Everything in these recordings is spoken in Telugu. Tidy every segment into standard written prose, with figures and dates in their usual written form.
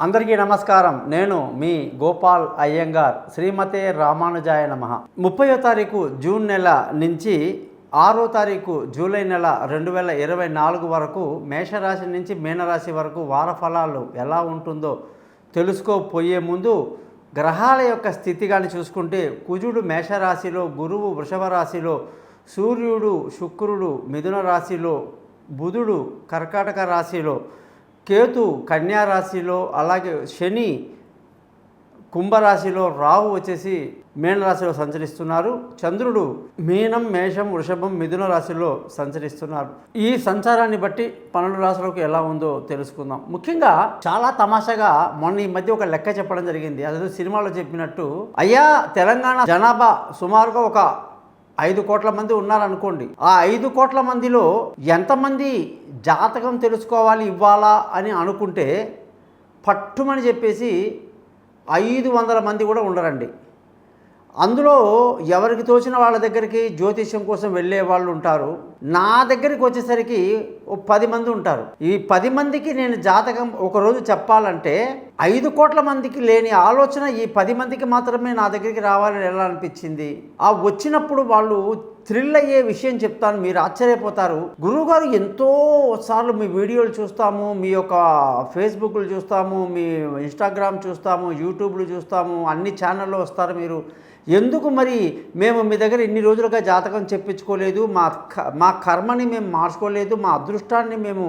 అందరికీ నమస్కారం. నేను మీ గోపాల్ అయ్యంగార్. శ్రీమతే రామానుజాయ నమః. 30వ తారీఖు జూన్ నెల నుంచి 6వ తారీఖు జూలై నెల 2024 వరకు మేషరాశి నుంచి మీనరాశి వరకు వార ఫలాలు ఎలా ఉంటుందో తెలుసుకోపోయే ముందు గ్రహాల యొక్క స్థితి కానీ చూసుకుంటే కుజుడు మేషరాశిలో, గురువు వృషభ రాశిలో, సూర్యుడు శుక్రుడు మిథున రాశిలో, బుధుడు కర్కాటక రాశిలో, కేతు కన్యా రాశిలో, అలాగే శని కుంభరాశిలో, రాహు వచ్చేసి మీనరాశిలో సంచరిస్తున్నారు. చంద్రుడు మీనం, మేషం, వృషభం, మిథున రాశిలో సంచరిస్తున్నారు. ఈ సంచారాన్ని బట్టి 12 రాశులకు ఎలా ఉందో తెలుసుకుందాం. ముఖ్యంగా చాలా తమాషాగా మొన్న ఈ మధ్య ఒక లెక్క చెప్పడం జరిగింది. అదే సినిమాలో చెప్పినట్టు, అయ్యా తెలంగాణ జనాభా సుమారుగా ఒక 5 కోట్ల మంది ఉన్నారనుకోండి. ఆ 5 కోట్ల మందిలో ఎంతమంది జాతకం తెలుసుకోవాలి ఇవ్వాలా అని అనుకుంటే పట్టుమని చెప్పేసి 500 మంది కూడా ఉండరండి. అందులో ఎవరికి తోచిన వాళ్ళ దగ్గరికి జ్యోతిష్యం కోసం వెళ్ళే వాళ్ళు ఉంటారు. నా దగ్గరికి వచ్చేసరికి 10 మంది ఉంటారు. ఈ 10 మందికి నేను జాతకం ఒకరోజు చెప్పాలంటే 5 కోట్ల మందికి లేని ఆలోచన ఈ 10 మందికి మాత్రమే నా దగ్గరికి రావాలని ఎలా అనిపించింది. ఆ వచ్చినప్పుడు వాళ్ళు థ్రిల్ అయ్యే విషయం చెప్తాను, మీరు ఆశ్చర్యపోతారు. గురువుగారు ఎంతో సార్లు మీ వీడియోలు చూస్తాము, మీ యొక్క ఫేస్బుక్లు చూస్తాము, మీ ఇన్స్టాగ్రామ్ చూస్తాము, యూట్యూబ్లు చూస్తాము, అన్ని ఛానల్లో వస్తారు మీరు. ఎందుకు మరి మేము మీ దగ్గర ఇన్ని రోజులుగా జాతకం చెప్పించుకోలేదు, మా కర్మని మేము మార్చుకోలేదు, మా అదృష్టాన్ని మేము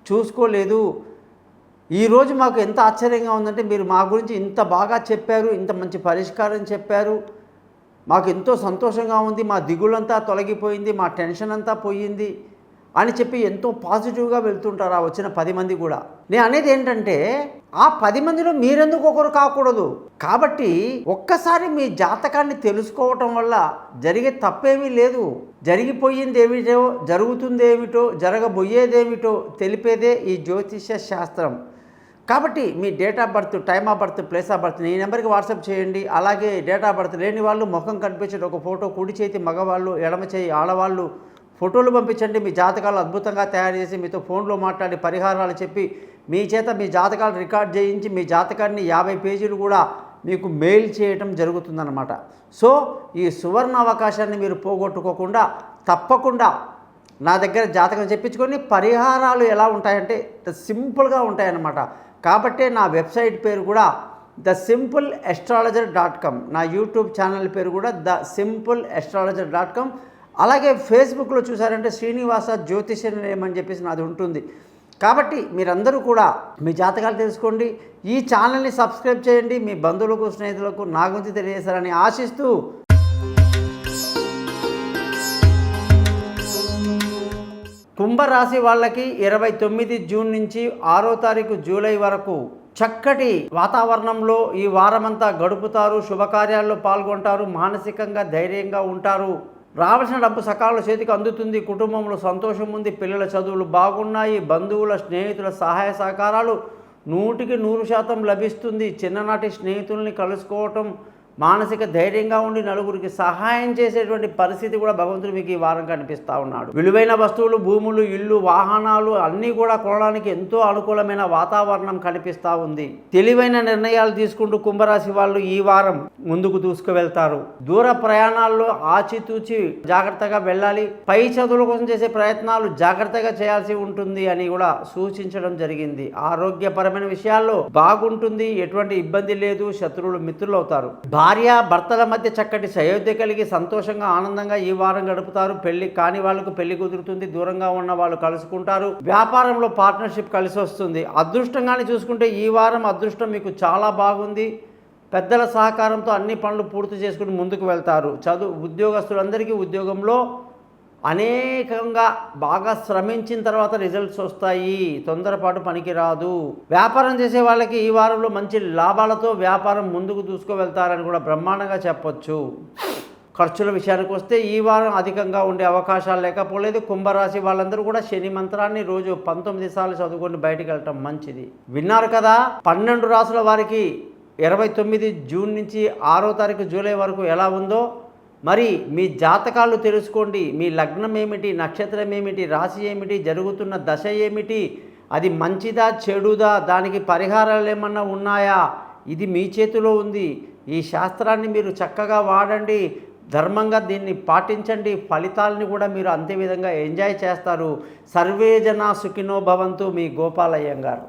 చూసుకోలేదు. ఈరోజు మాకు ఎంత ఆశ్చర్యంగా ఉందంటే మీరు మా గురించి ఇంత బాగా చెప్పారు, ఇంత మంచి పరిష్కారం చెప్పారు, మాకు ఎంతో సంతోషంగా ఉంది, మా దిగులంతా తొలగిపోయింది, మా టెన్షన్ అంతా పోయింది అని చెప్పి ఎంతో పాజిటివ్గా వెళ్తుంటారు ఆ వచ్చిన 10 మంది కూడా. నేను అనేది ఏంటంటే ఆ 10 మందిలో మీరెందుకు ఒకరు కాకూడదు. కాబట్టి ఒక్కసారి మీ జాతకాన్ని తెలుసుకోవటం వల్ల జరిగే తప్పేమీ లేదు. జరిగిపోయింది ఏమిటో, జరుగుతుందేమిటో, జరగబోయేదేమిటో తెలిపేదే ఈ జ్యోతిష్య శాస్త్రం. కాబట్టి మీ date of birth, time of birth, place of birth ఈ నెంబర్కి వాట్సాప్ చేయండి. అలాగే డేట్ ఆఫ్ బర్త్ లేని వాళ్ళు ముఖం కనిపించే ఒక ఫోటో, కుడి చేతి మగవాళ్ళు, ఎడమ చేయి ఆడవాళ్ళు ఫోటోలు పంపించండి. మీ జాతకాలు అద్భుతంగా తయారు చేసి మీతో ఫోన్లో మాట్లాడి పరిహారాలు చెప్పి మీ చేత మీ జాతకాలు రికార్డ్ చేయించి మీ జాతకాన్ని 50 పేజీలు కూడా మీకు మెయిల్ చేయటం జరుగుతుందన్నమాట. సో ఈ సువర్ణ అవకాశాన్ని మీరు పోగొట్టుకోకుండా తప్పకుండా నా దగ్గర జాతకం చెప్పించుకొని పరిహారాలు ఎలా ఉంటాయంటే సింపుల్గా ఉంటాయన్నమాట. కాబట్టే నా వెబ్సైట్ పేరు కూడా thesimple.astrologer.com, నా యూట్యూబ్ ఛానల్ పేరు కూడా thesimple.astrologer.com. అలాగే ఫేస్బుక్లో చూసారంటే శ్రీనివాస జ్యోతిష నిలయం అని చెప్పేసి నాది ఉంటుంది. కాబట్టి మీరందరూ కూడా మీ జాతకాలు తెలుసుకోండి, ఈ ఛానల్ని సబ్స్క్రైబ్ చేయండి, మీ బంధువులకు స్నేహితులకు నా గురించి తెలియజేస్తారని ఆశిస్తూ కుంభరాశి వాళ్ళకి 29 జూన్ నుంచి 6వ తారీఖు జూలై వరకు చక్కటి వాతావరణంలో ఈ వారమంతా గడుపుతారు. శుభకార్యాల్లో పాల్గొంటారు, మానసికంగా ధైర్యంగా ఉంటారు. రావాల్సిన డబ్బు సకాలంలో చేతికి అందుతుంది. కుటుంబంలో సంతోషం ఉంది, పిల్లల చదువులు బాగున్నాయి, బంధువుల స్నేహితుల సహాయ సహకారాలు 100కి 100% లభిస్తుంది. చిన్ననాటి స్నేహితుల్ని కలుసుకోవటం, మానసిక ధైర్యంగా ఉండి నలుగురికి సహాయం చేసేటువంటి పరిస్థితి కూడా భగవంతుడు మీకు ఈ వారం కనిపిస్తూ ఉన్నాడు. విలువైన వస్తువులు, భూములు, ఇల్లు, వాహనాలు అన్నీ కూడా కొనడానికి ఎంతో అనుకూలమైన వాతావరణం కనిపిస్తూ ఉంది. తెలివైన నిర్ణయాలు తీసుకుంటూ కుంభరాశి వాళ్ళు ఈ వారం ముందుకు దూసుకువెళ్తారు. దూర ప్రయాణాల్లో ఆచితూచి జాగ్రత్తగా వెళ్ళాలి. పై చదువుల కోసం చేసే ప్రయత్నాలు జాగ్రత్తగా చేయాల్సి ఉంటుంది అని కూడా సూచించడం జరిగింది. ఆరోగ్యపరమైన విషయాల్లో బాగుంటుంది, ఎటువంటి ఇబ్బంది లేదు, శత్రువులు మిత్రులు అవుతారు. భార్య భర్తల మధ్య చక్కటి సయోధ్య కలిగి సంతోషంగా ఆనందంగా ఈ వారం గడుపుతారు. పెళ్లి కాని వాళ్ళకు పెళ్లి కుదురుతుంది, దూరంగా ఉన్న వాళ్ళు కలుసుకుంటారు. వ్యాపారంలో పార్ట్నర్షిప్ కలిసి వస్తుంది. అదృష్టంగానే చూసుకుంటే ఈ వారం అదృష్టం మీకు చాలా బాగుంది. పెద్దల సహకారంతో అన్ని పనులు పూర్తి చేసుకుని ముందుకు వెళ్తారు. ఉద్యోగస్తులందరికీ ఉద్యోగంలో అనేకంగా బాగా శ్రమించిన తర్వాత రిజల్ట్స్ వస్తాయి. తొందరపాటు పనికిరాదు. వ్యాపారం చేసే వాళ్ళకి ఈ వారంలో మంచి లాభాలతో వ్యాపారం ముందుకు దూసుకువెళ్తారని కూడా బ్రహ్మాండంగా చెప్పొచ్చు. ఖర్చుల విషయానికి వస్తే ఈ వారం అధికంగా ఉండే అవకాశాలు లేకపోలేదు. కుంభరాశి వాళ్ళందరూ కూడా శని మంత్రాన్ని రోజు 19 సార్లు చదువుకొని బయటికి వెళ్ళటం మంచిది. విన్నారు కదా, 12 రాశుల వారికి 29 జూన్ నుంచి 6వ తారీఖు జూలై వరకు ఎలా ఉందో. మరి మీ జాతకాలు తెలుసుకోండి. మీ లగ్నం ఏమిటి, నక్షత్రం ఏమిటి, రాశి ఏమిటి, జరుగుతున్న దశ ఏమిటి, అది మంచిదా చెడుదా, దానికి పరిహారాలు ఏమన్నా ఉన్నాయా, ఇది మీ చేతిలో ఉంది. ఈ శాస్త్రాన్ని మీరు చక్కగా వాడండి, ధర్మంగా దీన్ని పాటించండి, ఫలితాలని కూడా మీరు అంతే విధంగా ఎంజాయ్ చేస్తారు. సర్వే జనా సుఖినో భవంతు. మీ గోపాలయ్య గారు.